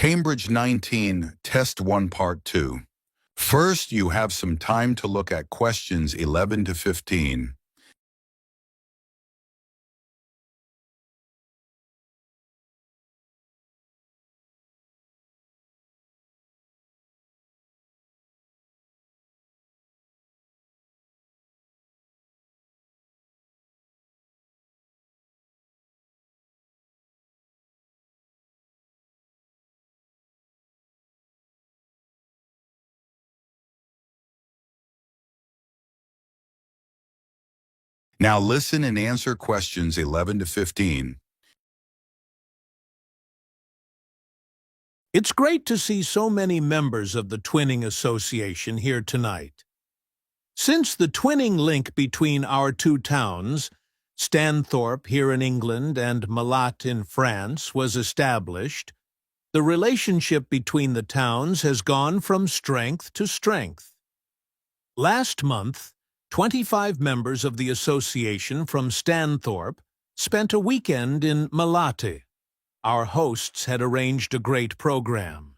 Cambridge 19, Test 1 Part 2. First, you have some time to look at questions 11 to 15. Now listen and answer questions 11 to 15. It's great to see so many members of the Twinning Association here tonight. Since the twinning link between our two towns, Stanthorpe here in England and Malat in France, was established, the relationship between the towns has gone from strength to strength. Last month, 25 members of the association from Stanthorpe spent a weekend in Malat. Our hosts had arranged a great program.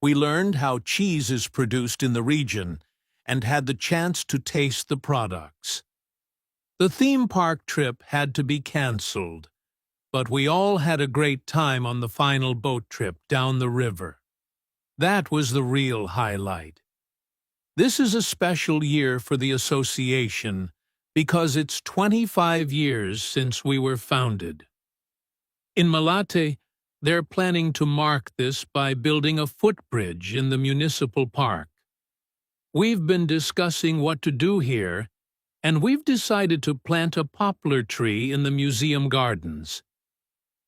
We learned how cheese is produced in the region and had the chance to taste the products. The theme park trip had to be cancelled, but we all had a great time on the final boat trip down the river. That was the real highlight. This is a special year for the association because it's 25 years since we were founded. In Malat, they're planning to mark this by building a footbridge in the municipal park. We've been discussing what to do here, and we've decided to plant a poplar tree in the museum gardens.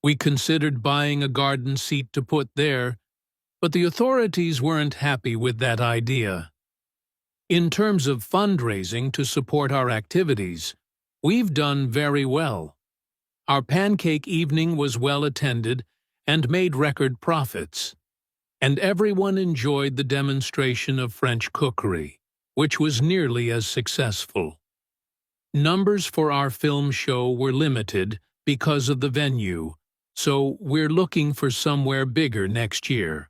We considered buying a garden seat to put there, but the authorities weren't happy with that idea. In terms of fundraising to support our activities, we've done very well. Our pancake evening was well attended and made record profits, and everyone enjoyed the demonstration of French cookery, which was nearly as successful. Numbers for our film show were limited because of the venue, so we're looking for somewhere bigger next year.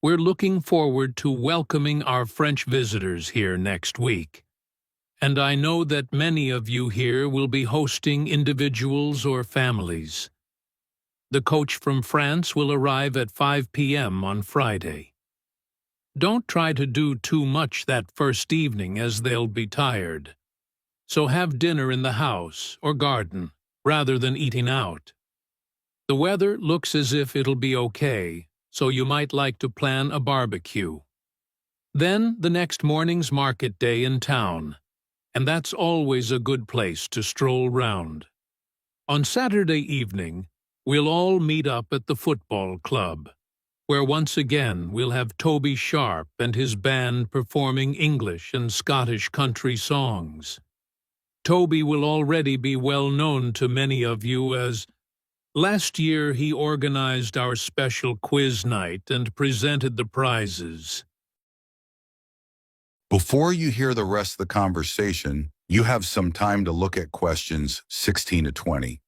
We're looking forward to welcoming our French visitors here next week. And I know that many of you here will be hosting individuals or families. The coach from France will arrive at 5 p.m. on Friday. Don't try to do too much that first evening as they'll be tired. So have dinner in the house or garden rather than eating out. The weather looks as if it'll be okay, so you might like to plan a barbecue. Then the next morning's market day in town, and that's always a good place to stroll round. On Saturday evening, we'll all meet up at the football club, where once again we'll have Toby Sharp and his band performing English and Scottish country songs. Toby will already be well known to many of you as last year he organized our special quiz night and presented the prizes. Before you hear the rest of the conversation, you have some time to look at questions 16 to 20.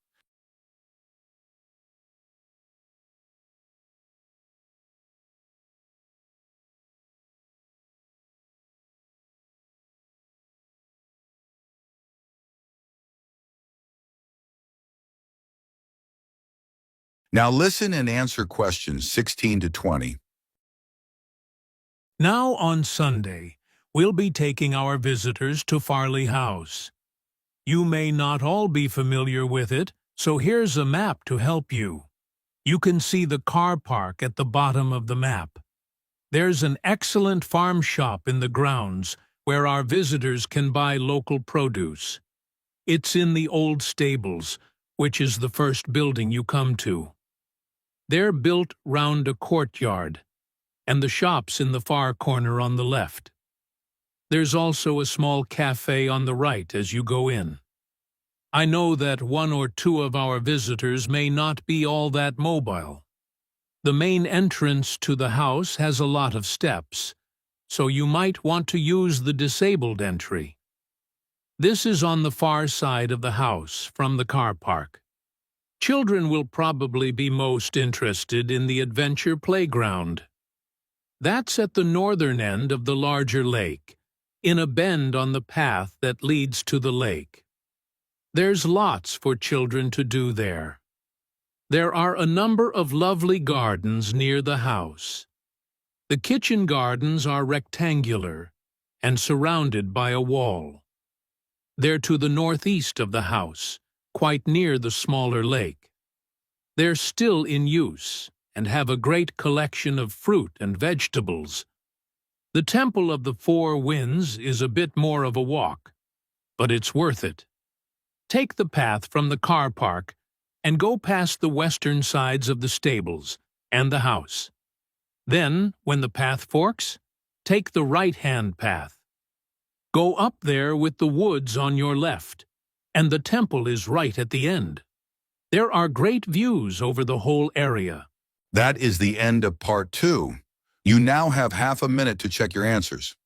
Now listen and answer questions 16 to 20. Now on Sunday, we'll be taking our visitors to Farley House. You may not all be familiar with it, so here's a map to help you. You can see the car park at the bottom of the map. There's an excellent farm shop in the grounds where our visitors can buy local produce. It's in the old stables, which is the first building you come to. They're built round a courtyard, and the shop's in the far corner on the left. There's also a small cafe on the right as you go in. I know that one or two of our visitors may not be all that mobile. The main entrance to the house has a lot of steps, so you might want to use the disabled entry. This is on the far side of the house from the car park. Children will probably be most interested in the adventure playground. That's at the northern end of the larger lake, in a bend on the path that leads to the lake. There's lots for children to do there. There are a number of lovely gardens near the house. The kitchen gardens are rectangular and surrounded by a wall. They're to the northeast of the house, quite near the smaller lake. They're still in use and have a great collection of fruit and vegetables. The Temple of the Four Winds is a bit more of a walk, but it's worth it. Take the path from the car park and go past the western sides of the stables and the house. Then, when the path forks, take the right-hand path. Go up there with the woods on your left, and the temple is right at the end. There are great views over the whole area. That is the end of part 2. You now have half a minute to check your answers.